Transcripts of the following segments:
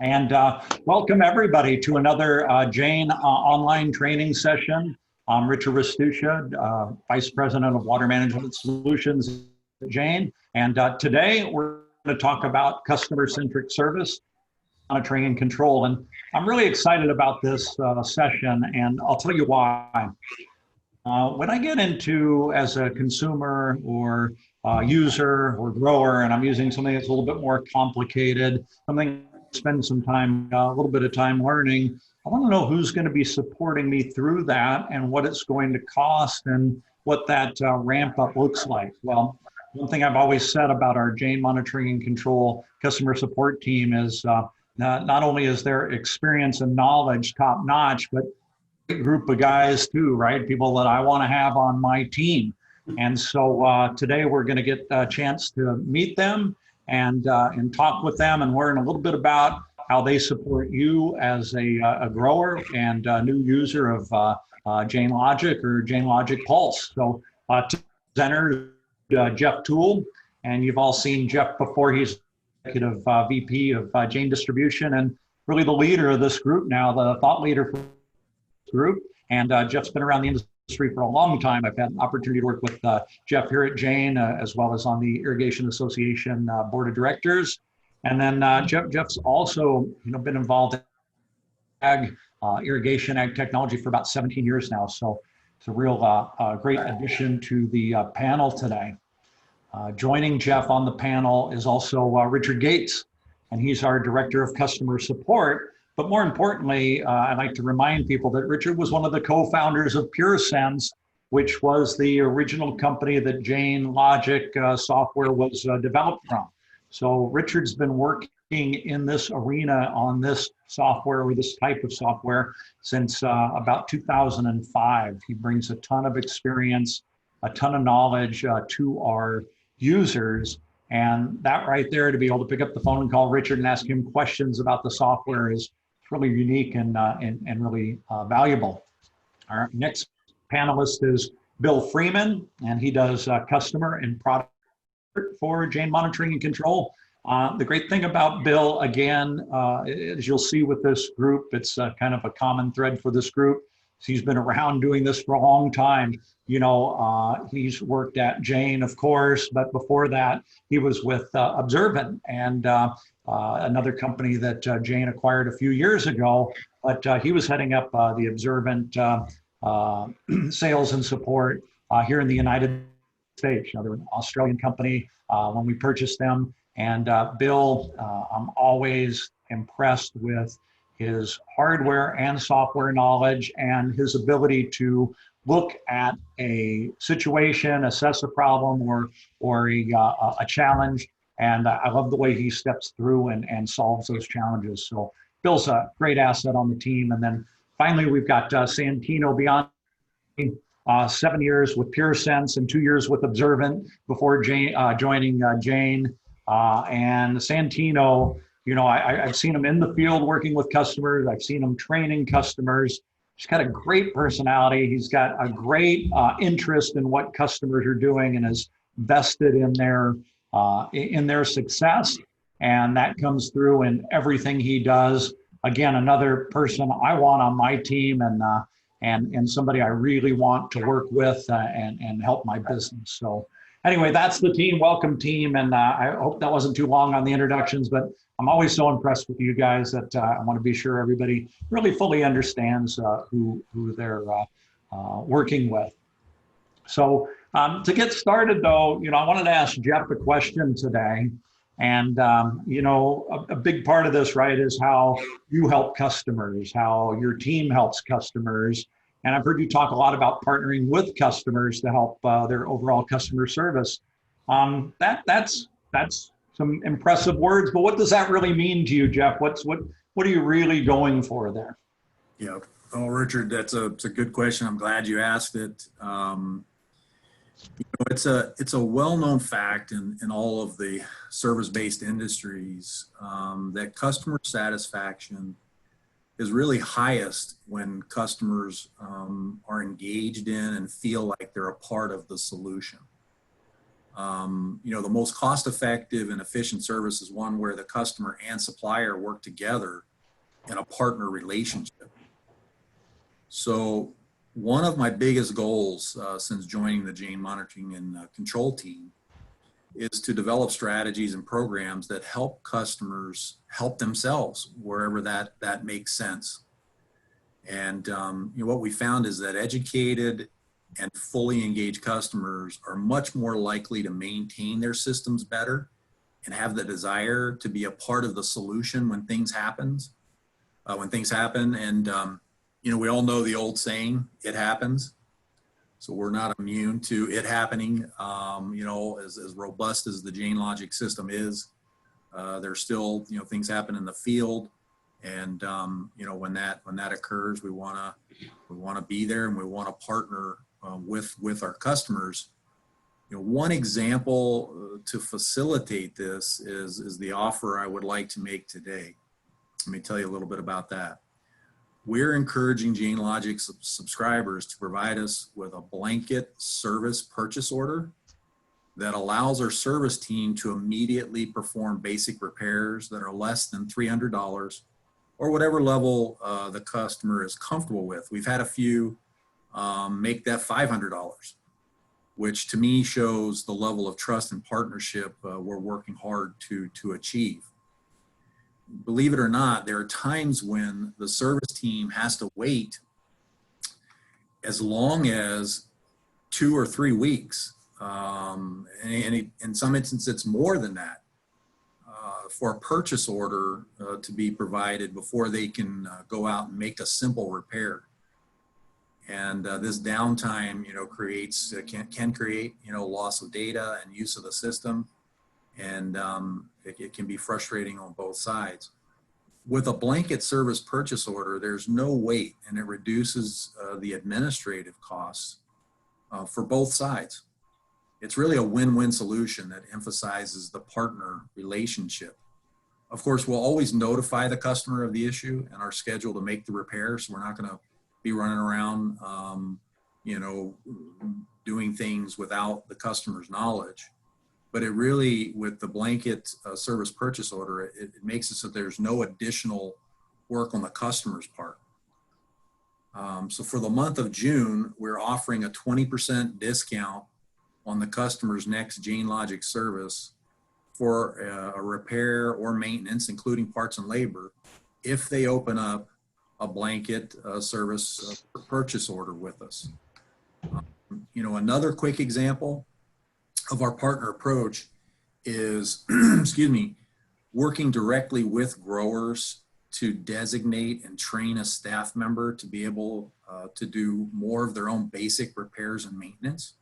And welcome everybody to another Jain online training session. I'm Richard Restuccia, Vice President of Water Management Solutions at Jain. And today we're going to talk about customer-centric service, monitoring and control. And I'm really excited about this session, and I'll tell you why. When I get into as a consumer or user or grower, and I'm using something that's a little bit more complicated, something I spend some time, a little bit of time learning, I want to know who's going to be supporting me through that and what it's going to cost and what that ramp up looks like. Well, one thing I've always said about our Jain Monitoring and Control customer support team is not only is their experience and knowledge top notch, but group of guys too, right? People that I want to have on my team. And so today we're going to get a chance to meet them and talk with them and learn a little bit about how they support you as a grower and a new user of Jain Logic or Jain Logic Pulse. So presenter Jeff Toole, and you've all seen Jeff before. He's executive VP of Jain Distribution and really the leader of this group now, the thought leader for group. And Jeff's been around the industry for a long time. I've had an opportunity to work with Jeff here at Jain, as well as on the Irrigation Association Board of Directors. And then Jeff's also been involved in ag, irrigation, ag technology for about 17 years now. So it's a real great addition to the panel today. Joining Jeff on the panel is also Richard Gates, and he's our Director of Customer Support. But more importantly, I'd like to remind people that Richard was one of the co-founders of PureSense, which was the original company that Jain Logic software was developed from. So Richard's been working in this arena on this software or this type of software since about 2005. He brings a ton of experience, a ton of knowledge to our users. And that right there, to be able to pick up the phone and call Richard and ask him questions about the software is really unique and really valuable. Our next panelist is Bill Freeman, and he does customer and product for Jain Monitoring and Control. The great thing about Bill, again, as you'll see with this group, it's kind of a common thread for this group. He's been around doing this for a long time. He's worked at Jain, of course, but before that, he was with Observant and another company that Jain acquired a few years ago. But he was heading up the Observant sales and support here in the United States. They're an Australian company when we purchased them. And Bill, I'm always impressed with his hardware and software knowledge and his ability to look at a situation, assess a problem or a challenge. And I love the way he steps through and solves those challenges. So Bill's a great asset on the team. And then finally, we've got Santino beyond 7 years with PureSense and 2 years with Observant before joining Jain. And Santino, I've seen him in the field working with customers. I've seen him training customers. He's got a great personality. He's got a great interest in what customers are doing and is vested in their success. And that comes through in everything he does. Again, another person I want on my team and somebody I really want to work with and help my business. So anyway, that's the team. Welcome, team. And I hope that wasn't too long on the introductions, but I'm always so impressed with you guys that I want to be sure everybody really fully understands who they're working with. So to get started, though, I wanted to ask Jeff a question today. And, a big part of this, right, is how you help customers, how your team helps customers. And I've heard you talk a lot about partnering with customers to help their overall customer service. That's some impressive words, but what does that really mean to you, Jeff? What are you really going for there? Yeah, well, Richard, it's a good question. I'm glad you asked it. It's a well-known fact in all of the service-based industries that customer satisfaction is really highest when customers are engaged in and feel like they're a part of the solution. The most cost-effective and efficient service is one where the customer and supplier work together in a partner relationship. So one of my biggest goals since joining the Jain Monitoring and Control team is to develop strategies and programs that help customers help themselves wherever that makes sense. And what we found is that educated and fully engaged customers are much more likely to maintain their systems better and have the desire to be a part of the solution when things happen. And we all know the old saying, "It happens." So we're not immune to it happening. As robust as the Jain Logic system is, there's still things happen in the field. And when that occurs, we want to be there, and we want to partner with our customers. One example to facilitate this is the offer I would like to make today. Let me tell you a little bit about that. We're encouraging Jain Logic subscribers to provide us with a blanket service purchase order that allows our service team to immediately perform basic repairs that are less than $300 or whatever level the customer is comfortable with. We've had a few make that $500, which to me shows the level of trust and partnership we're working hard to achieve. Believe it or not, there are times when the service team has to wait as long as 2 or 3 weeks. And in some instances, it's more than that for a purchase order to be provided before they can go out and make a simple repair. And this downtime, can create, loss of data and use of the system. And it can be frustrating on both sides. With a blanket service purchase order, there's no wait, and it reduces the administrative costs for both sides. It's really a win-win solution that emphasizes the partner relationship. Of course, we'll always notify the customer of the issue and our schedule to make the repair, so we're not going to be running around, doing things without the customer's knowledge. But it really, with the blanket service purchase order, it makes it so there's no additional work on the customer's part. So for the month of June, we're offering a 20% discount on the customer's next Jain Logic service for a repair or maintenance, including parts and labor, if they open up a blanket service purchase order with us. Another quick example of our partner approach is, working directly with growers to designate and train a staff member to be able to do more of their own basic repairs and maintenance.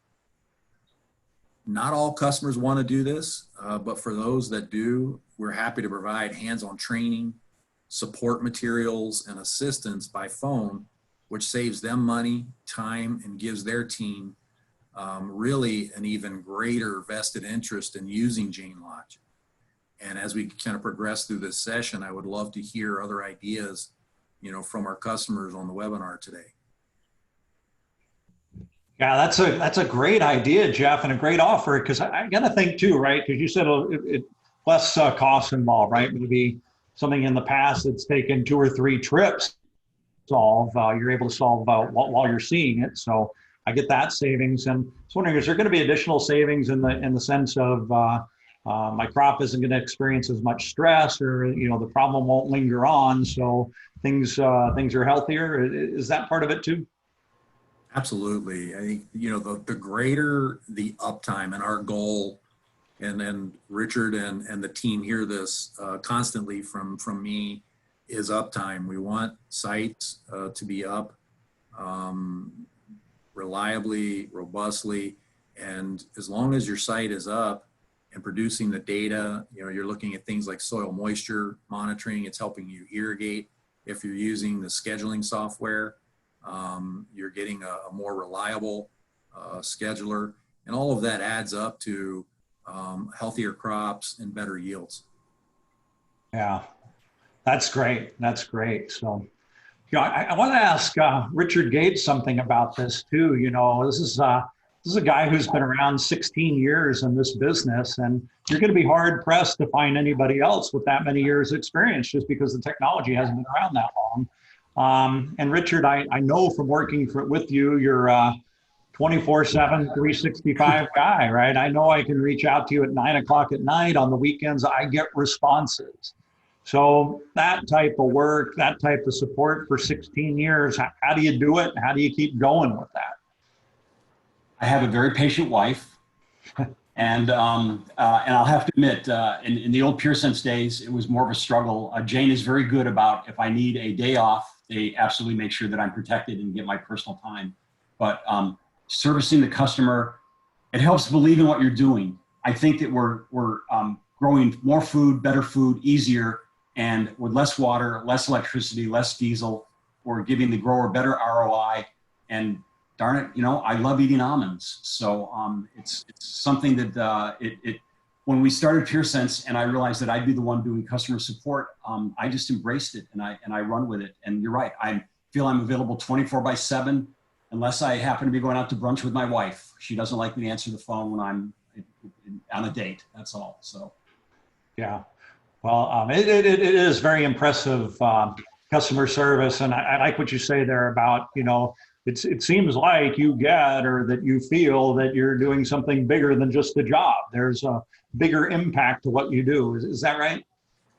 Not all customers want to do this, but for those that do, we're happy to provide hands-on training, support materials, and assistance by phone, which saves them money, time, and gives their team really an even greater vested interest in using Jain Logic. And as we kind of progress through this session, I would love to hear other ideas, from our customers on the webinar today. Yeah, that's a great idea, Jeff, and a great offer, because I got to think too, right? Because you said it less costs involved, right? Maybe something in the past that's taken 2 or 3 trips to solve, you're able to solve while you're seeing it. So I get that savings. And I was wondering, is there going to be additional savings in the sense of my crop isn't going to experience as much stress, or the problem won't linger on, so things are healthier? Is that part of it too? Absolutely. I think the greater the uptime, and our goal, and then Richard and the team hear this constantly from me, is uptime. We want sites to be up reliably, robustly, and as long as your site is up and producing the data, you're looking at things like soil moisture monitoring. It's helping you irrigate. If you're using the scheduling software, you're getting a more reliable scheduler, and all of that adds up to healthier crops and better yields. Yeah, that's great. That's great. So, I want to ask Richard Gates something about this too. This is This is a guy who's been around 16 years in this business, and you're going to be hard pressed to find anybody else with that many years experience just because the technology hasn't been around that long. And Richard, I know from working with you, you're 24/7, 365 guy, right? I know I can reach out to you at 9 o'clock at night. On the weekends, I get responses. So that type of work, that type of support for 16 years, how do you do it? How do you keep going with that? I have a very patient wife, and I'll have to admit, in the old PureSense days, it was more of a struggle. Jane is very good about if I need a day off, they absolutely make sure that I'm protected and get my personal time. But servicing the customer, it helps believe in what you're doing. I think that we're growing more food, better food, easier, and with less water, less electricity, less diesel. We're giving the grower better ROI, and darn it, I love eating almonds. So it's something that when we started PureSense and I realized that I'd be the one doing customer support, I just embraced it and I run with it. And you're right, I feel I'm available 24/7 unless I happen to be going out to brunch with my wife. She doesn't like me to answer the phone when I'm on a date, that's all, so. Yeah, well, it is very impressive customer service. And I like what you say there about, it seems like you get, or that you feel that you're doing something bigger than just the job. There's a bigger impact to what you do. Is that right?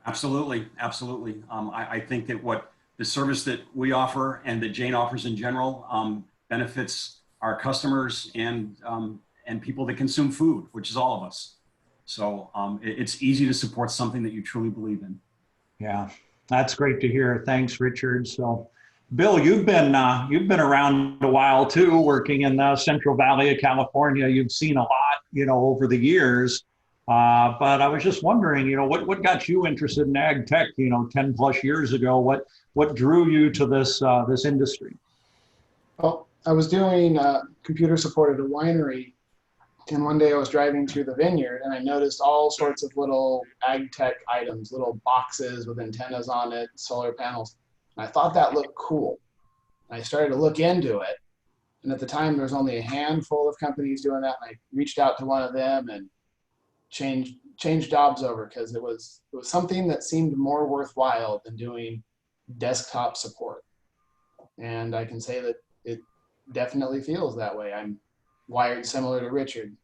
Absolutely, absolutely. I think that what the service that we offer and that Jane offers in general benefits our customers and people that consume food, which is all of us. So it's easy to support something that you truly believe in. Yeah, that's great to hear. Thanks, Richard. So, Bill, you've been around a while too, working in the Central Valley of California. You've seen a lot, over the years. But I was just wondering, what got you interested in ag tech, 10 plus years ago? What drew you to this industry? Well, I was doing computer support at a winery, and one day I was driving through the vineyard and I noticed all sorts of little ag tech items, little boxes with antennas on it, solar panels. And I thought that looked cool. And I started to look into it. And at the time, there was only a handful of companies doing that. And I reached out to one of them and changed jobs over because it was something that seemed more worthwhile than doing desktop support. And I can say that it definitely feels that way. I'm wired similar to Richard.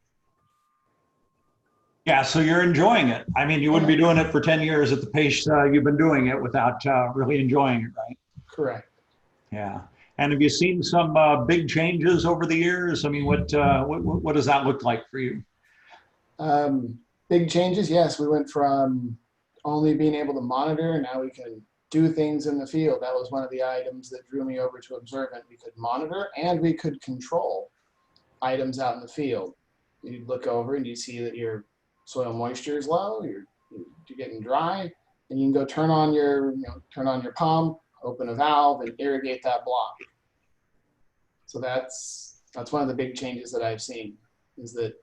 Yeah, so you're enjoying it. I mean, you wouldn't be doing it for 10 years at the pace you've been doing it without really enjoying it, right? Correct. Yeah. And have you seen some big changes over the years? I mean, what does that look like for you? Big changes, yes. We went from only being able to monitor, and now we can do things in the field. That was one of the items that drew me over to Observant. We could monitor and we could control items out in the field. You'd look over and you see that your soil moisture is low, you're getting dry, and you can go turn on your pump, open a valve, and irrigate that block. So that's one of the big changes that I've seen, is that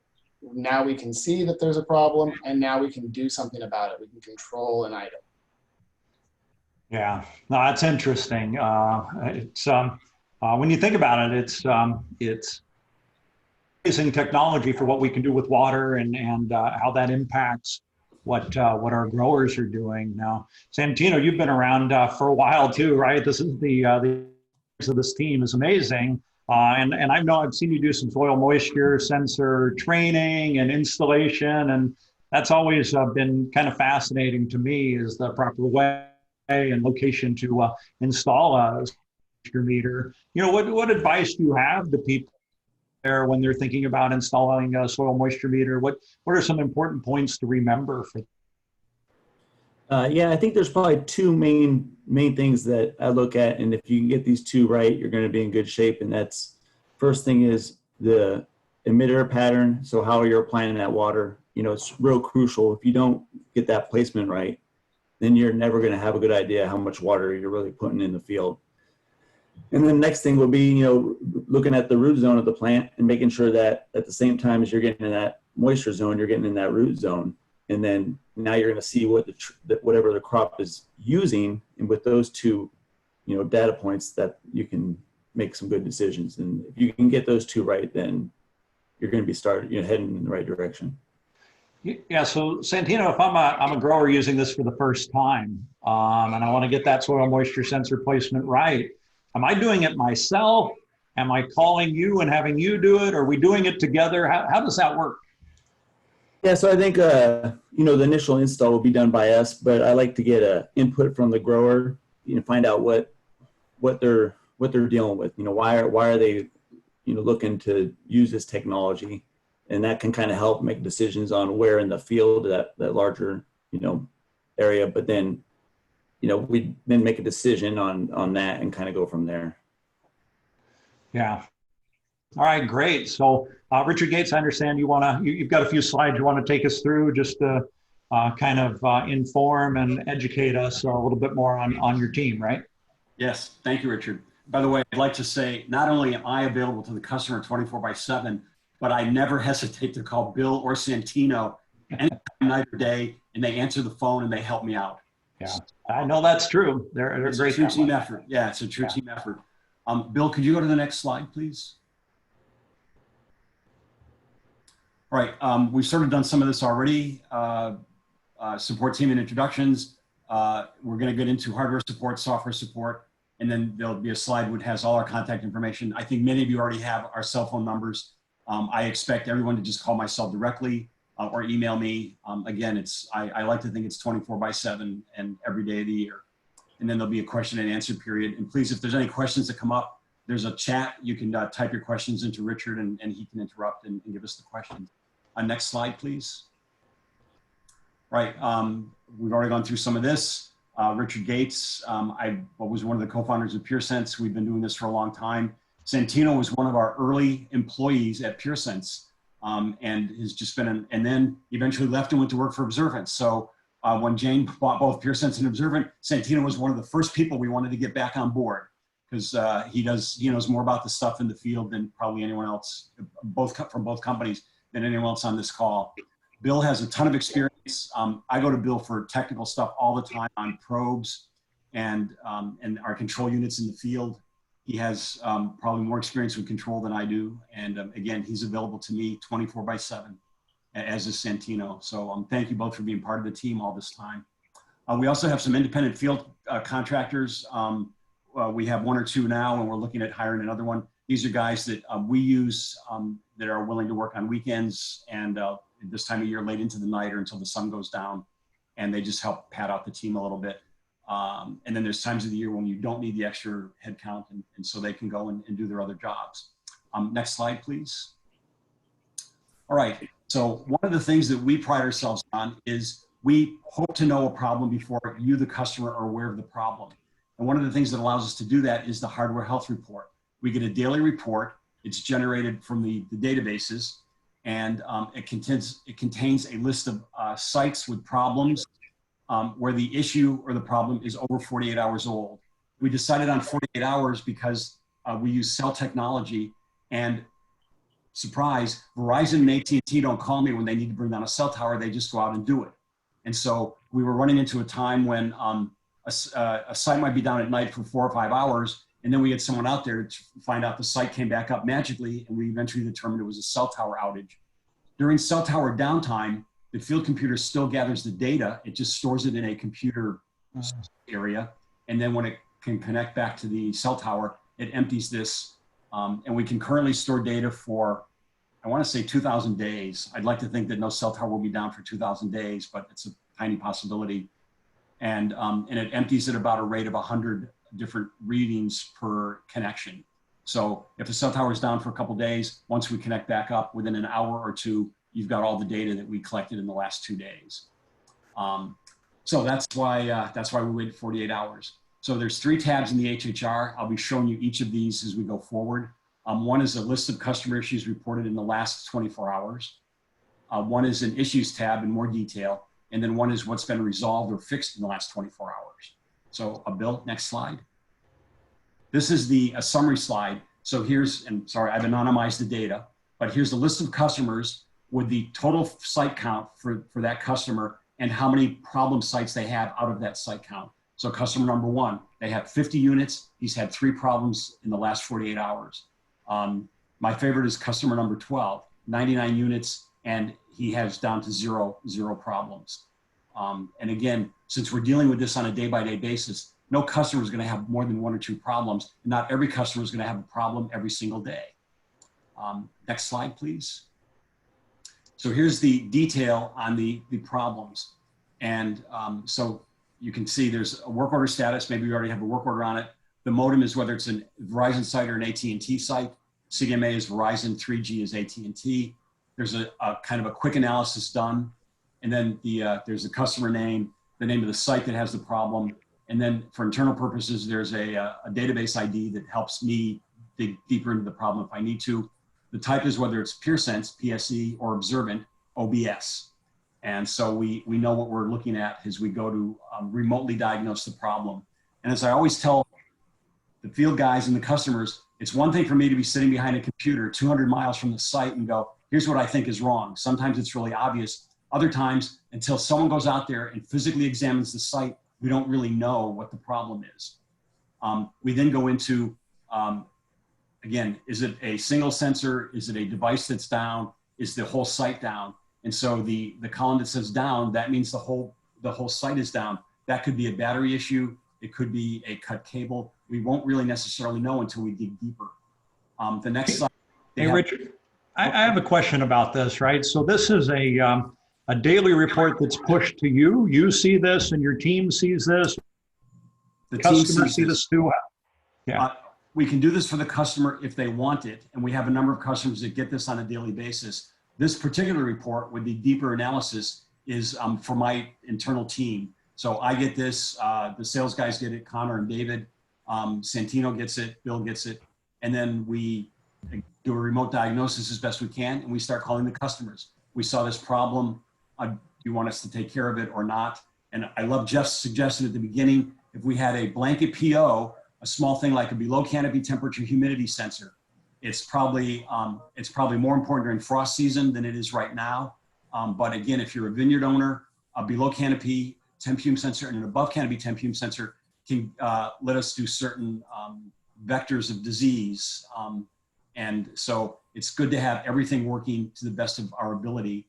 now we can see that there's a problem, and now we can do something about it. We can control an item. Yeah, no, that's interesting. It's when you think about it, it's amazing technology for what we can do with water and how that impacts what our growers are doing. Now, Santino, you've been around for a while too, right? This is the of this team is amazing. And I've seen you do some soil moisture sensor training and installation, and that's always been kind of fascinating to me, is the proper way and location to install a moisture meter. What advice do you have to people there when they're thinking about installing a soil moisture meter? What are some important points to remember for? Yeah, I think there's probably two main things that I look at, and if you can get these two right, you're going to be in good shape. And that's, first thing is the emitter pattern. So how you're applying that water, it's real crucial. If you don't get that placement right, then you're never going to have a good idea how much water you're really putting in the field. And then the next thing would be, looking at the root zone of the plant and making sure that at the same time as you're getting in that moisture zone, you're getting in that root zone. And then now you're going to see what whatever the crop is using, and with those two, data points, that you can make some good decisions. And if you can get those two right, then you're going to be heading in the right direction. Yeah, so Santino, if I'm a grower using this for the first time, and I want to get that soil moisture sensor placement right, am I doing it myself? Am I calling you and having you do it? Are we doing it together? How does that work? Yeah, so I think the initial install will be done by us, but I like to get a input from the grower, find out what they're dealing with. Why are they looking to use this technology, and that can kind of help make decisions on where in the field that larger area. But then we then make a decision on that and kind of go from there. Yeah. All right, great. So Richard Gates, I understand you've got a few slides you want to take us through just to kind of inform and educate us a little bit more on your team, right? Yes, thank you, Richard. By the way, I'd like to say, not only am I available to the customer 24/7, but I never hesitate to call Bill or Santino anytime, night or day, and they answer the phone and they help me out. Yeah, I know that's true. They're It's great. a true team effort. Yeah, it's a true team effort. Bill, could you go to the next slide, please? All right, we've sort of done some of this already. Support team and introductions. We're going to get into hardware support, software support, and then there'll be a slide which has all our contact information. I think many of you already have our cell phone numbers. I expect everyone to just call my cell directly or email me. Again, I like to think it's 24/7 and every day of the year. And then there'll be a question and answer period. And please, if there's any questions that come up, there's a chat. You can type your questions into Richard and he can interrupt and give us the questions. Next slide, please. Right, we've already gone through some of this. Richard Gates, I was one of the co-founders of PureSense. We've been doing this for a long time. Santino was one of our early employees at PureSense and has just been, and then eventually left and went to work for Observant. So when Jain bought both PureSense and Observant, Santino was one of the first people we wanted to get back on board because he knows more about the stuff in the field than probably anyone else, from both companies, than anyone else on this call. Bill has a ton of experience. I go to Bill for technical stuff all the time on probes and our control units in the field. He has probably more experience with control than I do. And again, he's available to me 24/7, as is Santino. So thank you both for being part of the team all this time. We also have some independent field contractors. We have one or two now, and we're looking at hiring another one. These are guys that we use that are willing to work on weekends and this time of year late into the night or until the sun goes down, and they just help pad out the team a little bit. And then there's times of the year when you don't need the extra headcount, and so they can go and do their other jobs. Next slide, please. All right, so one of the things that we pride ourselves on is we hope to know a problem before you, the customer, are aware of the problem. And one of the things that allows us to do that is the hardware health report. We get a daily report. It's generated from the databases, and it contains a list of sites with problems where the issue or the problem is over 48 hours old. We decided on 48 hours because we use cell technology, and surprise, Verizon and AT&T don't call me when they need to bring down a cell tower. They just go out and do it. And so we were running into a time when a site might be down at night for 4 or 5 hours, and then we had someone out there to find out the site came back up magically, and we eventually determined it was a cell tower outage. During cell tower downtime, the field computer still gathers the data. It just stores it in a computer area. And then when it can connect back to the cell tower, it empties this. And we can currently store data for, I want to say 2,000 days. I'd like to think that no cell tower will be down for 2,000 days, but it's a tiny possibility. And it empties at about a rate of 100 different readings per connection. So if the cell tower is down for a couple of days, once we connect back up within an hour or two, you've got all the data that we collected in the last 2 days. So that's why we waited 48 hours. So there's 3 tabs in the HHR. I'll be showing you each of these as we go forward. One is a list of customer issues reported in the last 24 hours. One is an issues tab in more detail. And then one is what's been resolved or fixed in the last 24 hours. So Bill, next slide. This is a summary slide. So here's, and sorry, I've anonymized the data, but here's the list of customers with the total site count for that customer and how many problem sites they have out of that site count. So customer number 1, they have 50 units. He's had 3 problems in the last 48 hours. My favorite is customer number 12. 99 units, and he has down to zero problems. And again, since we're dealing with this on a day-by-day basis, no customer is going to have more than 1 or 2 problems. Not every customer is going to have a problem every single day. Next slide, please. So here's the detail on the problems. And so you can see there's a work order status. Maybe we already have a work order on it. The modem is whether it's a Verizon site or an AT&T site. CDMA is Verizon, 3G is AT&T. There's a kind of a quick analysis done. And then there's the customer name, the name of the site that has the problem. And then for internal purposes, there's a database ID that helps me dig deeper into the problem if I need to. The type is whether it's PeerSense, PSE, or Observant, OBS. And so we know what we're looking at as we go to remotely diagnose the problem. And as I always tell the field guys and the customers, it's one thing for me to be sitting behind a computer 200 miles from the site and go, here's what I think is wrong. Sometimes it's really obvious. Other times, until someone goes out there and physically examines the site, we don't really know what the problem is. We then go into, again, is it a single sensor? Is it a device that's down? Is the whole site down? And so the column that says down, that means the whole site is down. That could be a battery issue. It could be a cut cable. We won't really necessarily know until we dig deeper. The next slide. Hey, Richard, I have a question about this, right? So this is a daily report that's pushed to you. You see this and your team sees this. The team Customers see this too. Yeah. We can do this for the customer if they want it. And we have a number of customers that get this on a daily basis. This particular report with the deeper analysis is for my internal team. So I get this, the sales guys get it, Connor and David, Santino gets it, Bill gets it. And then we do a remote diagnosis as best we can. And we start calling the customers. We saw this problem. Do you want us to take care of it or not? And I love Jeff's suggestion at the beginning. If we had a blanket PO, a small thing like a below canopy temperature humidity sensor, it's probably more important during frost season than it is right now. But again, if you're a vineyard owner, a below canopy temp fume sensor and an above canopy temp fume sensor can let us do certain vectors of disease. And so it's good to have everything working to the best of our ability.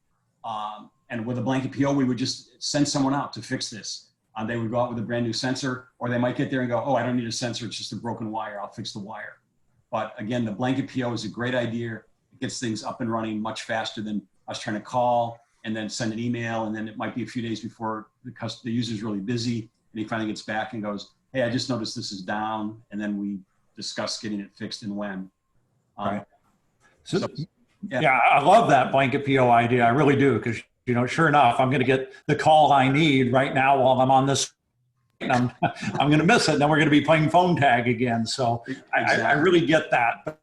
And with a blanket PO, we would just send someone out to fix this. They would go out with a brand new sensor, or they might get there and go, oh, I don't need a sensor, it's just a broken wire, I'll fix the wire. But again, the blanket PO is a great idea. It gets things up and running much faster than us trying to call and then send an email, and then it might be a few days before the user's really busy, and he finally gets back and goes, hey, I just noticed this is down, and then we discuss getting it fixed and when. Right. So, yeah, I love that blanket PO idea. I really do, because sure enough, I'm going to get the call I need right now while I'm on this. And I'm going to miss it. And then we're going to be playing phone tag again. So exactly. I really get that.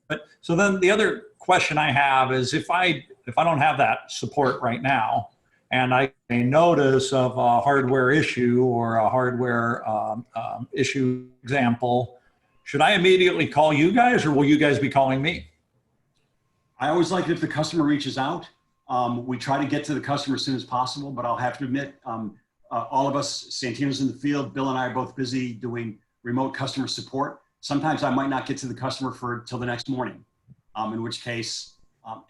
But so then the other question I have is if I don't have that support right now, and I may notice of a hardware issue or a hardware issue example, should I immediately call you guys, or will you guys be calling me? I always like it if the customer reaches out. We try to get to the customer as soon as possible, but I'll have to admit, all of us, Santino's in the field, Bill and I are both busy doing remote customer support. Sometimes I might not get to the customer till the next morning, in which case,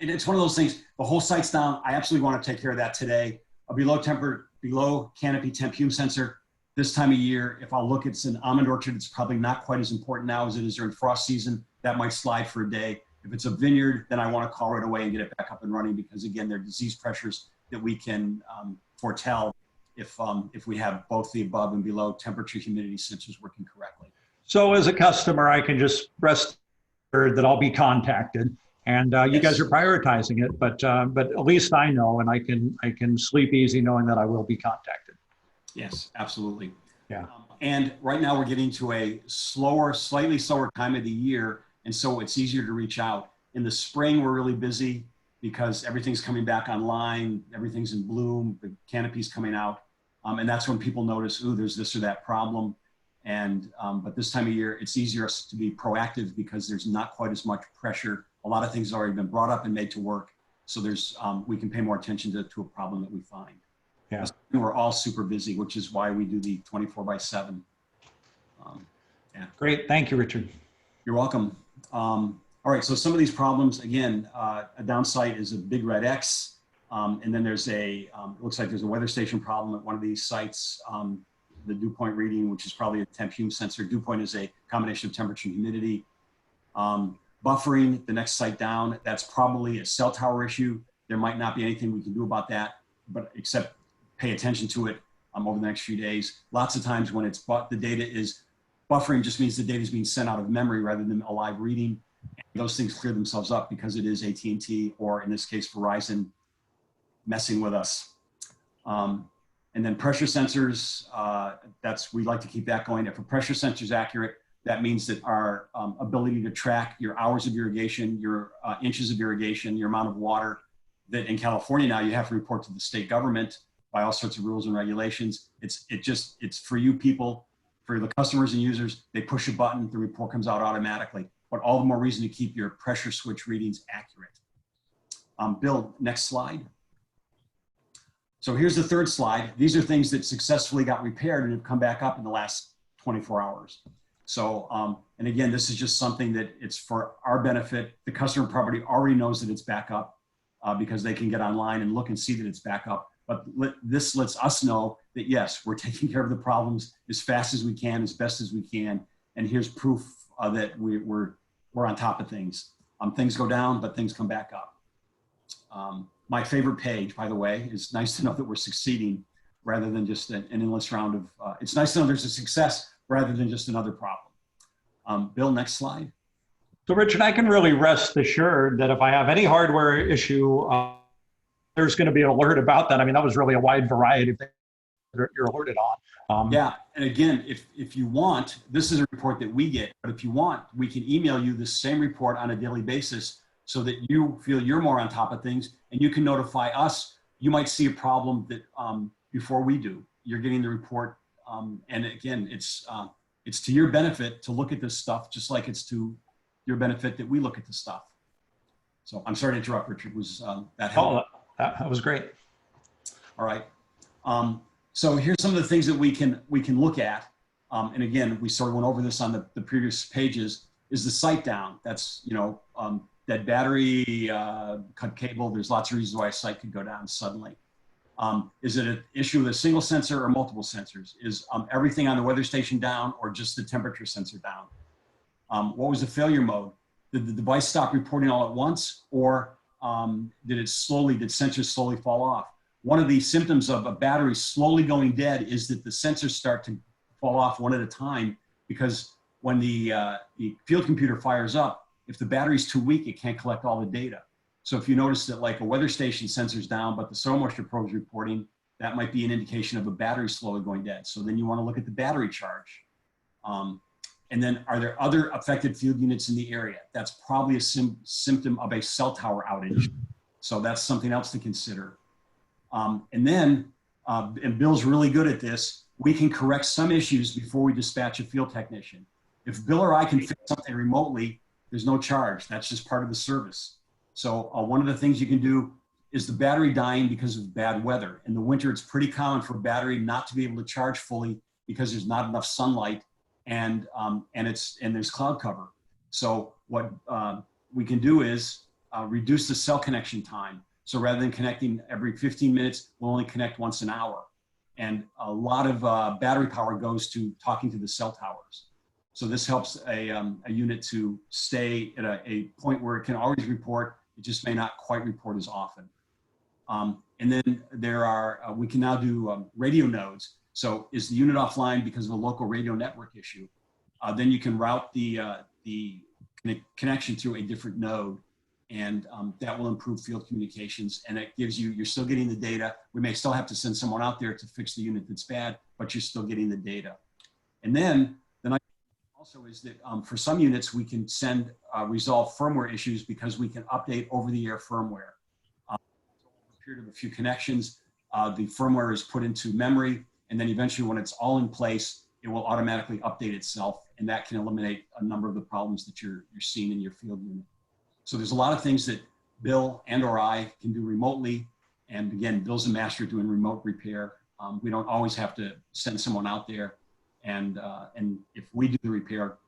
and it's one of those things, the whole site's down. I absolutely want to take care of that today. A below canopy temp fume sensor this time of year, if I'll look, it's an almond orchard, it's probably not quite as important now as it is during frost season. That might slide for a day. If it's a vineyard, then I want to call right away and get it back up and running, because again, there are disease pressures that we can foretell if we have both the above and below temperature humidity sensors working correctly. So as a customer, I can just rest assured that I'll be contacted, and you guys are prioritizing it, but at least I know, and I can sleep easy knowing that I will be contacted. Yes, absolutely. Yeah. And right now we're getting to a slightly slower time of the year, and so it's easier to reach out. In the spring, we're really busy because everything's coming back online, everything's in bloom, the canopy's coming out. And that's when people notice, ooh, there's this or that problem. And, but this time of year, it's easier to be proactive because there's not quite as much pressure. A lot of things have already been brought up and made to work. So there's, we can pay more attention to a problem that we find. Yeah. We're all super busy, which is why we do the 24/7. Yeah. Great, thank you, Richard. You're welcome. All All right, so some of these problems, again, a downside is a big red X. And then there's it looks like there's a weather station problem at one of these sites. The dew point reading, which is probably a temp hume sensor. Dew point is a combination of temperature and humidity. Buffering, the next site down, that's probably a cell tower issue. There might not be anything we can do about that, but except pay attention to it over the next few days. Lots of times when the data is buffering, just means the data is being sent out of memory rather than a live reading. And those things clear themselves up because it is AT&T, or in this case, Verizon, messing with us. And then pressure sensors, we like to keep that going. If a pressure sensor is accurate, that means that our ability to track your hours of irrigation, your inches of irrigation, your amount of water, that in California now you have to report to the state government by all sorts of rules and regulations. It's for you people, for the customers and users, they push a button, the report comes out automatically. But all the more reason to keep your pressure switch readings accurate. Bill, next slide. So here's the third slide. These are things that successfully got repaired and have come back up in the last 24 hours. So, and again, this is just something that it's for our benefit. The customer probably already knows that it's back up because they can get online and look and see that it's back up. But this lets us know that, yes, we're taking care of the problems as fast as we can, as best as we can. And here's proof that we're on top of things. Things go down, but things come back up. My favorite page, by the way, is nice to know that we're succeeding rather than just an endless round of, it's nice to know there's a success rather than just another problem. Bill, next slide. So Richard, I can really rest assured that if I have any hardware issue, there's going to be an alert about that. I mean, that was really a wide variety of things that you're alerted on. Yeah, and again, if you want, this is a report that we get, but if you want, we can email you the same report on a daily basis so that you feel you're more on top of things and you can notify us. You might see a problem that before we do. You're getting the report, and again, it's to your benefit to look at this stuff, just like it's to your benefit that we look at the stuff. So I'm sorry to interrupt, Richard. Was that helpful? Oh, that was great. All right. So here's some of the things that we can look at. And again, we sort of went over this on the previous pages. Is the site down? That's, dead battery, cut cable. There's lots of reasons why a site could go down suddenly. Is it an issue with a single sensor or multiple sensors? Is everything on the weather station down or just the temperature sensor down? What was the failure mode? Did the device stop reporting all at once, or did sensors slowly fall off? One of the symptoms of a battery slowly going dead is that the sensors start to fall off one at a time, because when the field computer fires up, if the battery's too weak, it can't collect all the data. So if you notice that like a weather station sensor's down, but the soil moisture probe is reporting, that might be an indication of a battery slowly going dead. So then you want to look at the battery charge. And then are there other affected field units in the area? That's probably a symptom of a cell tower outage. So that's something else to consider. And then, and Bill's really good at this, we can correct some issues before we dispatch a field technician. If Bill or I can fix something remotely, there's no charge. That's just part of the service. So one of the things you can do is the battery dying because of bad weather. In the winter, it's pretty common for a battery not to be able to charge fully because there's not enough sunlight and there's cloud cover. So what we can do is reduce the cell connection time. So rather than connecting every 15 minutes, we'll only connect once an hour. And a lot of battery power goes to talking to the cell towers. So this helps a unit to stay at a point where it can always report. It just may not quite report as often. And then there are, we can now do radio nodes. So is the unit offline because of a local radio network issue? Then you can route the connection through a different node, and that will improve field communications. And it gives you, you're still getting the data. We may still have to send someone out there to fix the unit that's bad, but you're still getting the data. And then the nice thing also is that for some units, we can resolve firmware issues because we can update over-the-air firmware. So over a period of a few connections, the firmware is put into memory, and then eventually when it's all in place, it will automatically update itself, and that can eliminate a number of the problems that you're seeing in your field unit. So there's a lot of things that Bill and or I can do remotely. And again, Bill's a master at doing remote repair. We don't always have to send someone out there. And if we do the repair,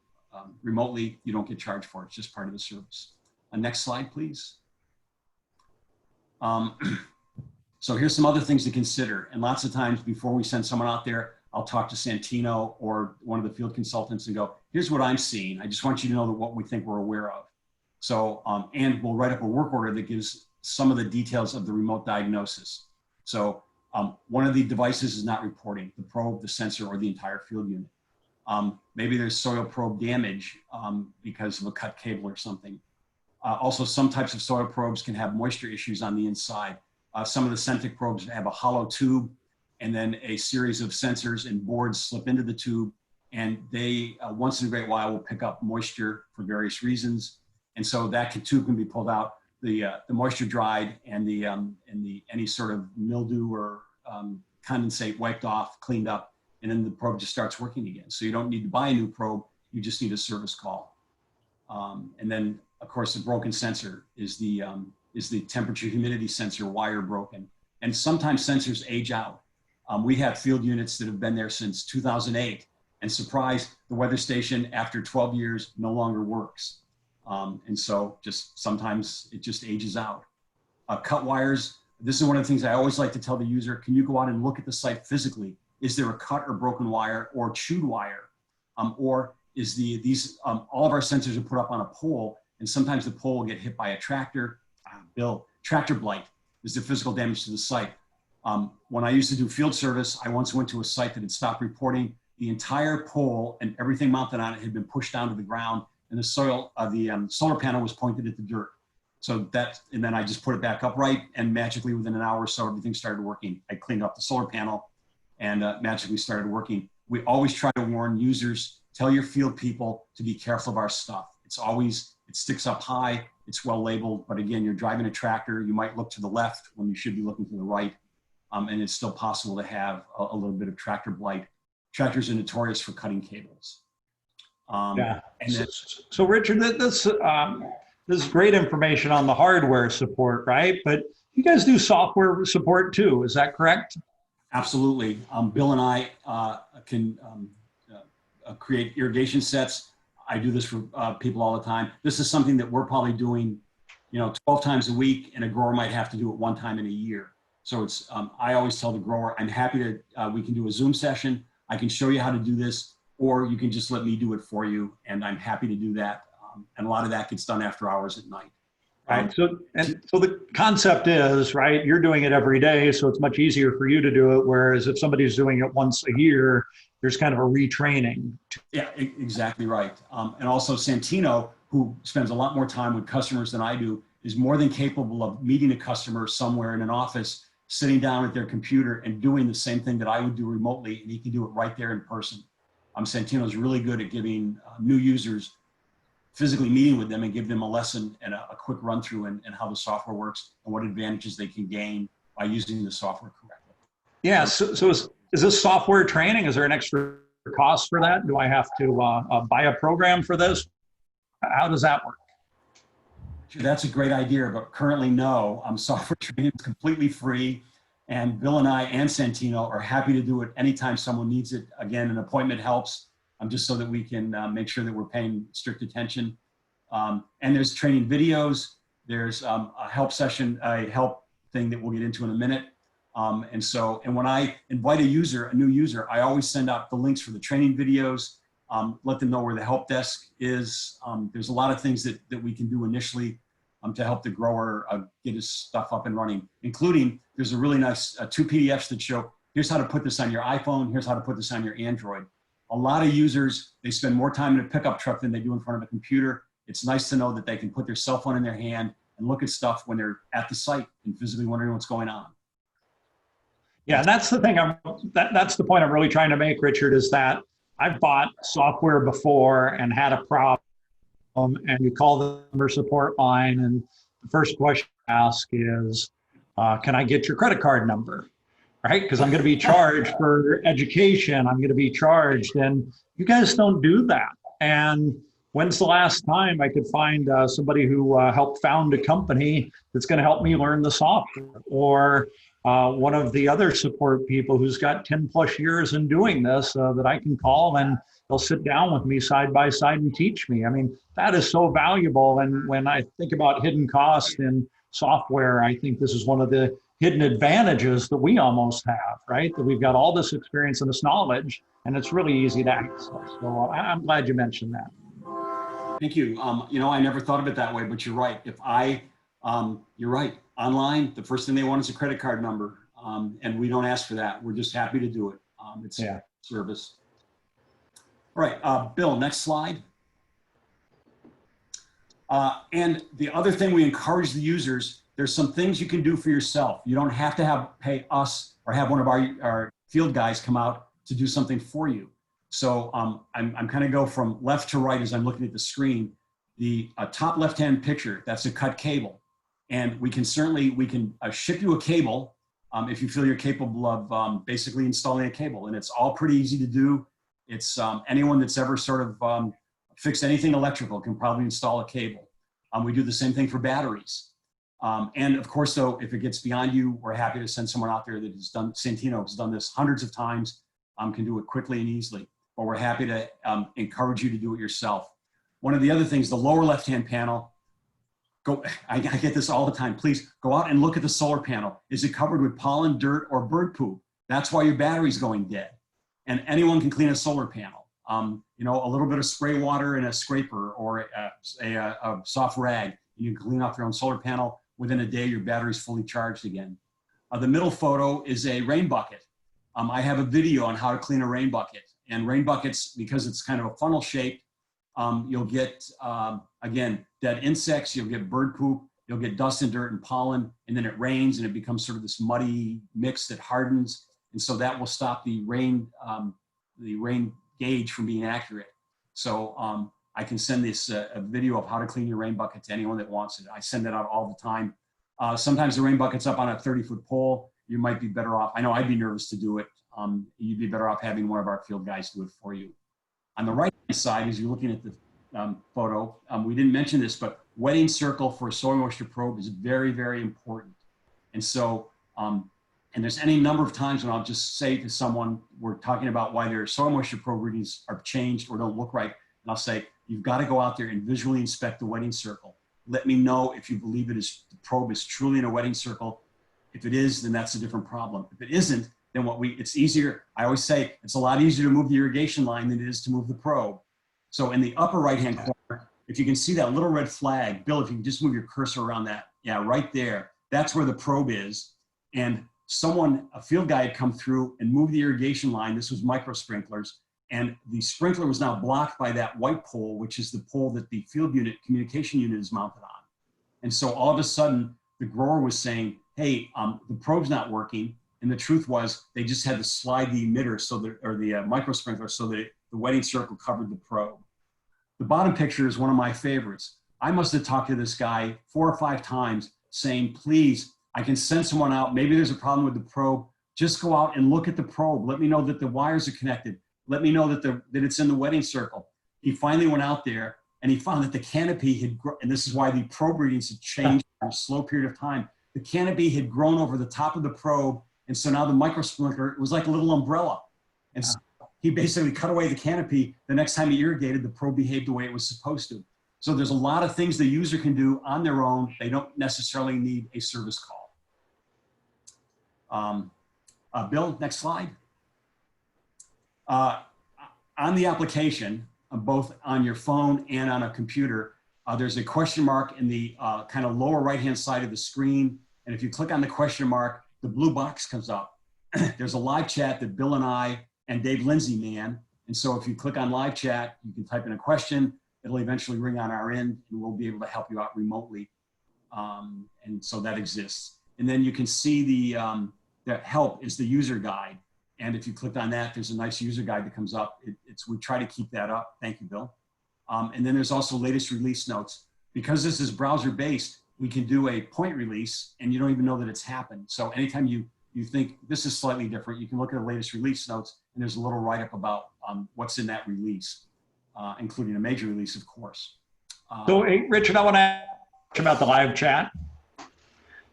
remotely, you don't get charged for it. It's just part of the service. Next slide, please. So here's some other things to consider. And lots of times before we send someone out there, I'll talk to Santino or one of the field consultants and go, here's what I'm seeing. I just want you to know that what we think we're aware of. So, and we'll write up a work order that gives some of the details of the remote diagnosis. So one of the devices is not reporting, the probe, the sensor, or the entire field unit. Maybe there's soil probe damage because of a cut cable or something. Also, some types of soil probes can have moisture issues on the inside. Some of the Centric probes have a hollow tube, and then a series of sensors and boards slip into the tube, and they once in a great while will pick up moisture for various reasons, and so that tube can be pulled out, the moisture dried, and the any sort of mildew or condensate wiped off, cleaned up, and then the probe just starts working again. So you don't need to buy a new probe; you just need a service call. And then, of course, the broken sensor is the temperature humidity sensor wire broken, and sometimes sensors age out. We have field units that have been there since 2008, and surprise, the weather station after 12 years no longer works. And so just sometimes it just ages out. Cut wires, this is one of the things I always like to tell the user, can you go out and look at the site physically? Is there a cut or broken wire or chewed wire? Or is all of our sensors are put up on a pole, and sometimes the pole will get hit by a tractor. Tractor blight is the physical damage to the site. When I used to do field service, I once went to a site that had stopped reporting. The entire pole and everything mounted on it had been pushed down to the ground, and the solar panel was pointed at the dirt. So and then I just put it back upright, and magically within an hour or so, everything started working. I cleaned up the solar panel, and magically started working. We always try to warn users, tell your field people to be careful of our stuff. It sticks up high, it's well labeled, but again, you're driving a tractor, you might look to the left when you should be looking to the right, and it's still possible to have a little bit of tractor blight. Tractors are notorious for cutting cables. Yeah. And then, So Richard, this is great information on the hardware support, right? But you guys do software support too, is that correct? absolutely. Bill and I can create irrigation sets. I do this for people all the time. This is something that we're probably doing, 12 times a week, and a grower might have to do it one time in a year. So it's, I always tell the grower, I'm happy to, we can do a Zoom session. I can show you how to do this, or you can just let me do it for you. And I'm happy to do that. And a lot of that gets done after hours at night. Right. So the concept is, right, you're doing it every day, so it's much easier for you to do it. Whereas if somebody's doing it once a year, there's kind of a retraining. Yeah, exactly right. And also Santino, who spends a lot more time with customers than I do, is more than capable of meeting a customer somewhere in an office, sitting down at their computer and doing the same thing that I would do remotely, and he can do it right there in person. Santino's really good at giving new users, physically meeting with them and give them a lesson and a quick run through and how the software works and what advantages they can gain by using the software correctly. Yeah, so is this software training? Is there an extra cost for that? Do I have to buy a program for this? How does that work? That's a great idea, but currently no. Software training is completely free, and Bill and I and Santino are happy to do it anytime someone needs it. Again, an appointment helps. Just so that we can make sure that we're paying strict attention. And there's training videos. There's a help session, a help thing that we'll get into in a minute. And when I invite a new user, I always send out the links for the training videos, let them know where the help desk is. There's a lot of things that we can do initially to help the grower get his stuff up and running, including there's a really nice 2 PDFs that show, here's how to put this on your iPhone, here's how to put this on your Android. A lot of users, they spend more time in a pickup truck than they do in front of a computer. It's nice to know that they can put their cell phone in their hand and look at stuff when they're at the site and physically wondering what's going on. Yeah, and that's the thing. That's the point I'm really trying to make, Richard, is that I've bought software before and had a problem, and you call the customer support line, and the first question I ask is, can I get your credit card number? Right? Because I'm going to be charged for education. I'm going to be charged. And you guys don't do that. And when's the last time I could find somebody who helped found a company that's going to help me learn the software? Or one of the other support people who's got 10 plus years in doing this that I can call, and they'll sit down with me side by side and teach me. I mean, that is so valuable. And when I think about hidden costs in software, I think this is one of the hidden advantages that we almost have, right? That we've got all this experience and this knowledge, and it's really easy to access. So I'm glad you mentioned that. Thank you. You know, I never thought of it that way, but you're right. You're right. Online, the first thing they want is a credit card number, and we don't ask for that. We're just happy to do it. It's service. All right, Bill, next slide. And the other thing we encourage the users, there's some things you can do for yourself. You don't have to pay us or have one of our field guys come out to do something for you. So I'm kind of go from left to right as I'm looking at the screen. The top left-hand picture, that's a cut cable. And we can ship you a cable if you feel you're capable of basically installing a cable. And it's all pretty easy to do. It's anyone that's ever sort of fixed anything electrical can probably install a cable. We do the same thing for batteries. And of course, though, if it gets beyond you, we're happy to send someone out there that has done, Santino has done this hundreds of times, can do it quickly and easily. But we're happy to encourage you to do it yourself. One of the other things, the lower left-hand panel, I get this all the time. Please go out and look at the solar panel. Is it covered with pollen, dirt, or bird poop? That's why your battery's going dead. And anyone can clean a solar panel. You know, a little bit of spray water and a scraper or a soft rag. You can clean off your own solar panel. Within a day, your battery's fully charged again. The middle photo is a rain bucket. I have a video on how to clean a rain bucket. And rain buckets, because it's kind of a funnel shape, you'll get, again, dead insects, you'll get bird poop, you'll get dust and dirt and pollen, and then it rains and it becomes sort of this muddy mix that hardens. And so that will stop the rain gauge from being accurate. So I can send this a video of how to clean your rain bucket to anyone that wants it. I send it out all the time. Sometimes the rain bucket's up on a 30-foot pole. You might be better off. I know I'd be nervous to do it. You'd be better off having one of our field guys do it for you. On the right-hand side, as you're looking at the photo, we didn't mention this, but wetting circle for a soil moisture probe is very, very important. And so, and there's any number of times when I'll just say to someone, we're talking about why their soil moisture probe readings are changed or don't look right. And I'll say, you've got to go out there and visually inspect the wetting circle. Let me know if you believe the probe is truly in a wetting circle. If it is, then that's a different problem. If it isn't, then it's easier. I always say it's a lot easier to move the irrigation line than it is to move the probe. So in the upper right-hand corner, if you can see that little red flag, Bill, if you can just move your cursor around that, yeah, right there, that's where the probe is. And a field guy had come through and moved the irrigation line. This was micro sprinklers. And the sprinkler was now blocked by that white pole, which is the pole that the field unit, communication unit is mounted on. And so all of a sudden, the grower was saying, hey, the probe's not working. And the truth was they just had to slide the emitter or the micro sprinkler so that the wetting circle covered the probe. The bottom picture is one of my favorites. I must have talked to this guy 4 or 5 times saying, please, I can send someone out. Maybe there's a problem with the probe. Just go out and look at the probe. Let me know that the wires are connected. Let me know that it's in the wetting circle. He finally went out there and he found that the canopy had grown, and this is why the probe readings had changed in a slow period of time. The canopy had grown over the top of the probe. And so now the micro sprinkler, it was like a little umbrella. And so he basically cut away the canopy. The next time he irrigated, the probe behaved the way it was supposed to. So there's a lot of things the user can do on their own. They don't necessarily need a service call. Bill, next slide. On the application, both on your phone and on a computer, there's a question mark in the kind of lower right-hand side of the screen. And if you click on the question mark, the blue box comes up. There's a live chat that Bill and I and Dave Lindsay man. And so if you click on live chat, you can type in a question. It'll eventually ring on our end and we'll be able to help you out remotely. And so that exists. And then you can see the help is the user guide. And if you clicked on that, there's a nice user guide that comes up. We try to keep that up. Thank you, Bill. And then there's also latest release notes. Because this is browser-based, we can do a point release and you don't even know that it's happened. So anytime you think this is slightly different, you can look at the latest release notes and there's a little write-up about what's in that release, including a major release, of course. So, hey, Richard, I want to ask about the live chat.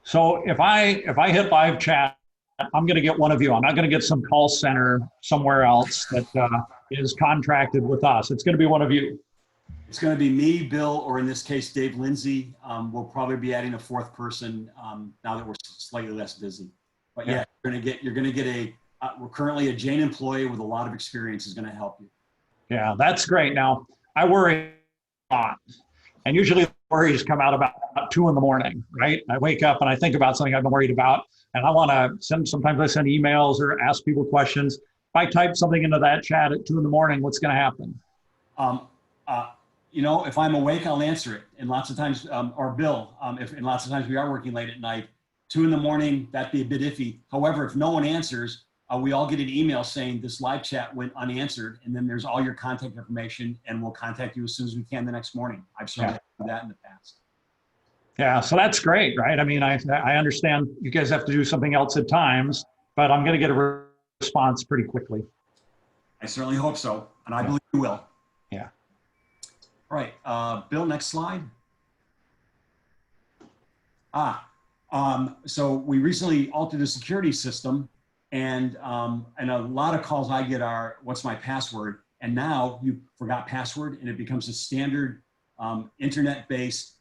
So if I hit live chat I'm going to get one of you. I'm not going to get some call center somewhere else that is contracted with us. It's going to be one of you. It's going to be me, Bill, or in this case, Dave Lindsay. We'll probably be adding a fourth person now that we're slightly less busy. But yeah, you're going to get we're currently a Jain employee with a lot of experience is going to help you. Yeah, that's great. Now, I worry a lot. And usually the worries come out about 2 in the morning, right? I wake up and I think about something I've been worried about. And I want to sometimes I send emails or ask people questions. If I type something into that chat at 2 in the morning, what's going to happen? You know, if I'm awake, I'll answer it. And lots of times, or Bill, and lots of times we are working late at night, 2 in the morning, that'd be a bit iffy. However, if no one answers, we all get an email saying this live chat went unanswered, and then there's all your contact information, and we'll contact you as soon as we can the next morning. I've certainly done that in the past. Yeah, so that's great, right? I mean, I understand you guys have to do something else at times, but I'm going to get a response pretty quickly. I certainly hope so, and I believe you will. Yeah. All right, Bill, next slide. So we recently altered the security system, and a lot of calls I get are, what's my password? And now you forgot password, and it becomes a standard internet-based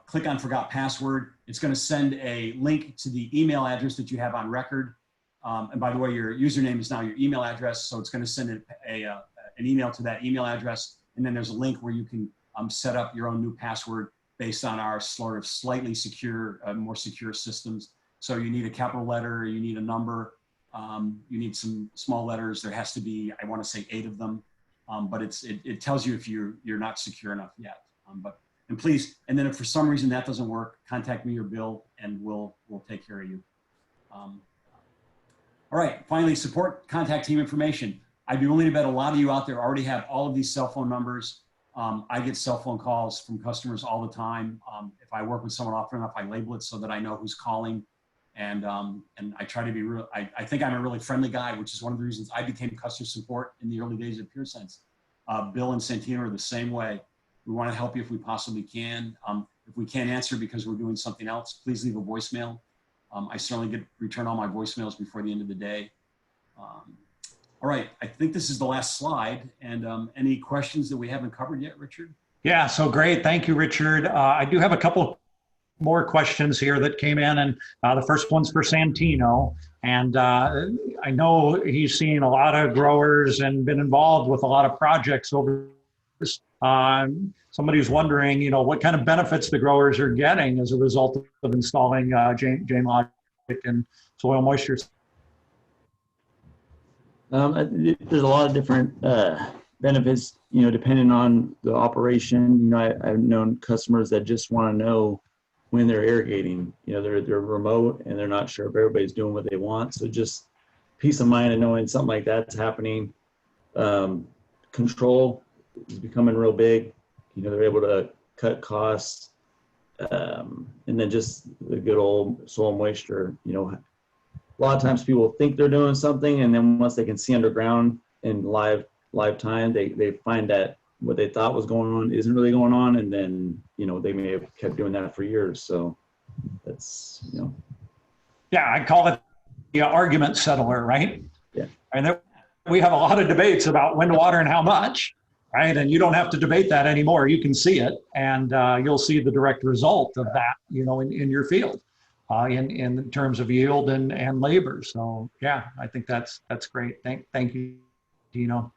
click on forgot password. It's going to send a link to the email address that you have on record. And by the way, your username is now your email address. So it's going to send an email to that email address. And then there's a link where you can set up your own new password based on our sort of slightly secure, more secure systems. So you need a capital letter, you need a number, you need some small letters. There has to be, I want to say 8 of them, but it tells you if you're not secure enough yet. And please, and then if for some reason that doesn't work, contact me or Bill, and we'll take care of you. All right, finally, support contact team information. I'd be willing to bet a lot of you out there already have all of these cell phone numbers. I get cell phone calls from customers all the time. If I work with someone often enough, I label it so that I know who's calling. And I try to be real. I think I'm a really friendly guy, which is one of the reasons I became customer support in the early days of PureSense. Bill and Santino are the same way. We want to help you if we possibly can. If we can't answer because we're doing something else, please leave a voicemail. I certainly return all my voicemails before the end of the day. All right, I think this is the last slide. And any questions that we haven't covered yet, Richard? Yeah, so great. Thank you, Richard. I do have a couple more questions here that came in, and the first one's for Santino. And I know he's seen a lot of growers and been involved with a lot of projects over this. Somebody's wondering, what kind of benefits the growers are getting as a result of installing Jain Logic and soil moisture. There's a lot of different benefits, depending on the operation. I've known customers that just want to know when they're irrigating. They're remote and they're not sure if everybody's doing what they want. So just peace of mind of knowing something like that's happening. Control is becoming real big. They're able to cut costs. And then just the good old soil moisture. A lot of times people think they're doing something, and then once they can see underground in live time, they find that what they thought was going on isn't really going on, and then they may have kept doing that for years. So that's Yeah, I call it the argument settler, right? Yeah. And we have a lot of debates about when to water and how much, right? And you don't have to debate that anymore. You can see it, and you'll see the direct result of that, in your field. In terms of yield and labor. So yeah, I think that's great. Thank you, Dino.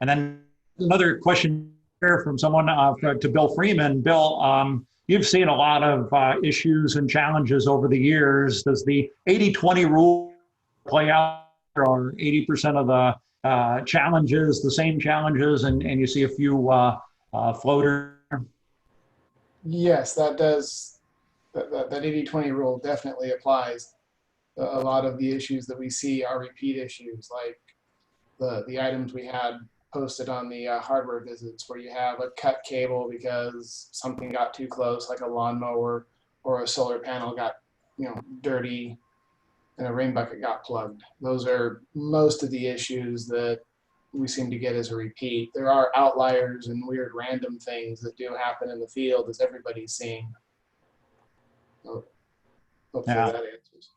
And then another question here from someone to Bill Freeman. Bill, you've seen a lot of issues and challenges over the years. Does the 80-20 rule play out, or 80% of the challenges, the same challenges, and you see a few floater? Yes, that does. That 80-20 rule definitely applies. A lot of the issues that we see are repeat issues, like the items we had posted on the hardware visits, where you have a cut cable because something got too close, like a lawnmower, or a solar panel got dirty and a rain bucket got plugged. Those are most of the issues that we seem to get as a repeat. There are outliers and weird random things that do happen in the field, as everybody's seeing. hopefully Yeah. that answers.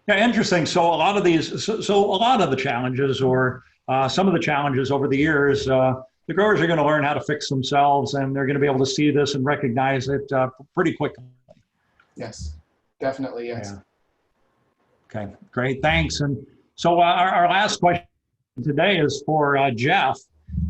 Yeah, interesting. So a lot of these, so a lot of the challenges, or some of the challenges over the years, the growers are going to learn how to fix themselves, and they're going to be able to see this and recognize it pretty quickly. Yes, definitely yes. Yeah. Okay, great, thanks. And so our last question today is for Jeff,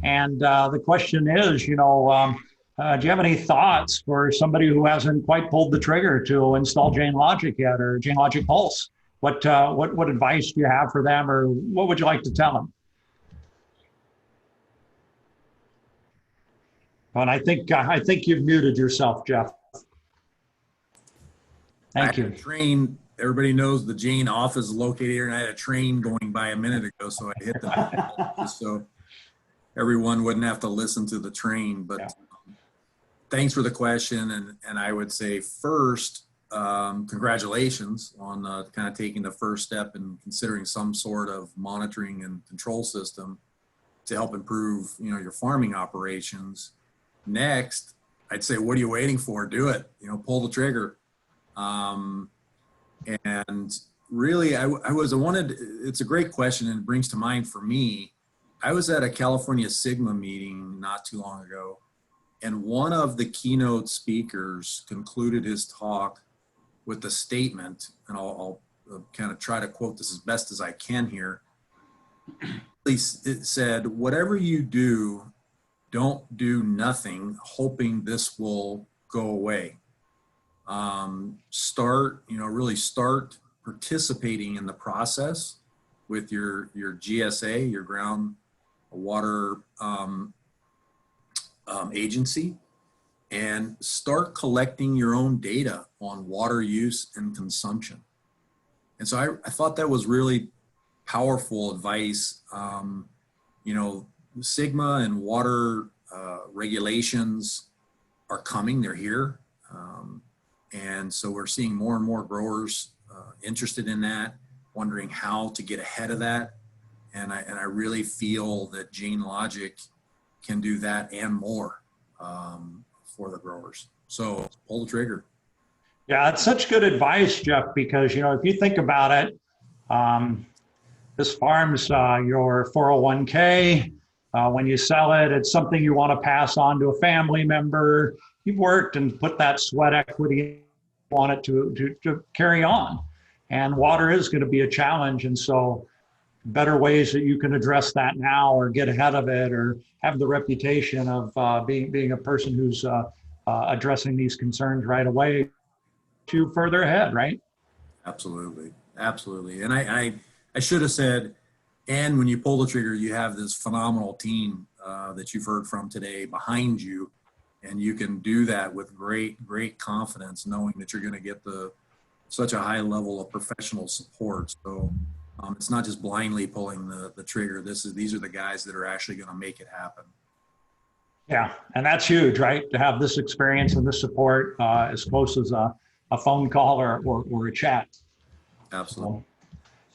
and the question is, do you have any thoughts for somebody who hasn't quite pulled the trigger to install Jain Logic yet, or Jain Logic Pulse? What advice do you have for them, or what would you like to tell them? And I think you've muted yourself, Jeff. Thank you. Train. Everybody knows the Jain office is located here, and I had a train going by a minute ago, so I hit the so everyone wouldn't have to listen to the train. But Yeah. Thanks for the question, and I would say first, congratulations on kind of taking the first step and considering some sort of monitoring and control system to help improve, your farming operations. Next, I'd say, what are you waiting for? Do it. Pull the trigger. And really, it's a great question, and it brings to mind for me, I was at a California Sigma meeting not too long ago, and one of the keynote speakers concluded his talk with a statement, and I'll kind of try to quote this as best as I can here. It said, whatever you do, don't do nothing hoping this will go away. Really start participating in the process with your GSA, your ground water agency, and start collecting your own data on water use and consumption. And so I thought that was really powerful advice. Sigma and water regulations are coming, they're here. And so we're seeing more and more growers interested in that, wondering how to get ahead of that. And I really feel that Jain Logic can do that and more for the growers. So pull the trigger. Yeah, that's such good advice, Jeff, because, if you think about it, this farm's your 401k. When you sell it, it's something you want to pass on to a family member. You've worked and put that sweat equity on it to carry on. And water is going to be a challenge. And so better ways that you can address that now, or get ahead of it, or have the reputation of being a person who's addressing these concerns right away to further ahead, right? Absolutely. Absolutely. And I should have said, and when you pull the trigger, you have this phenomenal team that you've heard from today behind you, and you can do that with great confidence, knowing that you're going to get such a high level of professional support. So it's not just blindly pulling the trigger. These are the guys that are actually going to make it happen. Yeah, and that's huge, right? To have this experience and this support as close as a phone call or a chat. Absolutely.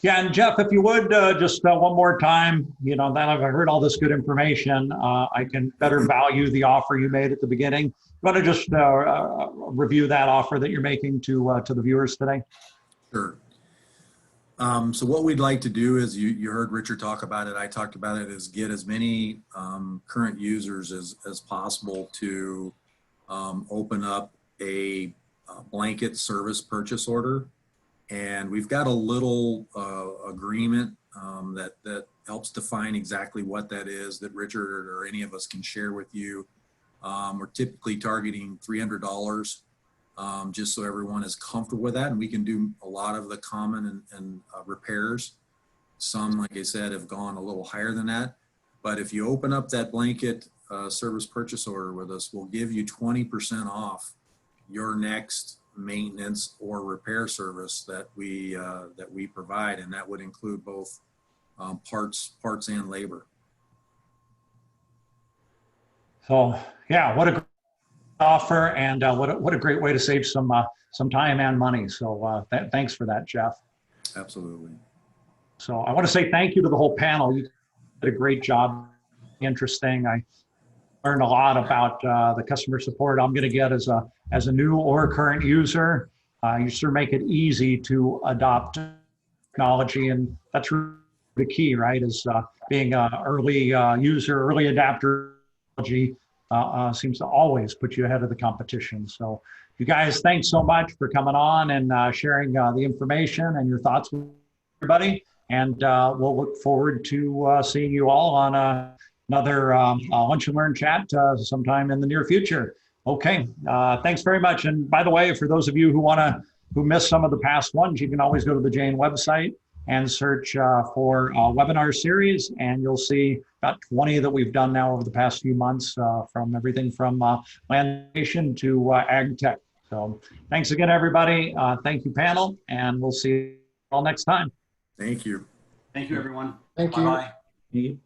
Yeah, and Jeff, if you would, just one more time, now that I've heard all this good information, I can better value the offer you made at the beginning. You want to just review that offer that you're making to the viewers today? Sure. So what we'd like to do is, you heard Richard talk about it, I talked about it, is get as many current users as possible to open up a blanket service purchase order. And we've got a little agreement that helps define exactly what that is, that Richard or any of us can share with you. We're typically targeting $300, just so everyone is comfortable with that. And we can do a lot of the common and repairs. Some, like I said, have gone a little higher than that. But if you open up that blanket service purchase order with us, we'll give you 20% off your next maintenance or repair service that we provide, and that would include both parts and labor. So yeah, what a great offer, and what a great way to save some time and money. So thanks for that, Jeff. Absolutely. So I want to say thank you to the whole panel. You did a great job. Interesting. I learned a lot about the customer support I'm going to get as a new or current user. you sure make it easy to adopt technology, and that's really the key, right? Is being an early user, early adapter. Technology seems to always put you ahead of the competition. So, you guys, thanks so much for coming on and sharing the information and your thoughts with everybody. And we'll look forward to seeing you all on another Lunch and Learn chat sometime in the near future. Okay, thanks very much. And by the way, for those of you who missed some of the past ones, you can always go to the Jain website and search for webinar series, and you'll see about 20 that we've done now over the past few months, from everything from land station to ag tech. So thanks again, everybody. Thank you, panel, and we'll see you all next time. Thank you. Thank you, everyone. Thank you. Bye-bye. Thank you.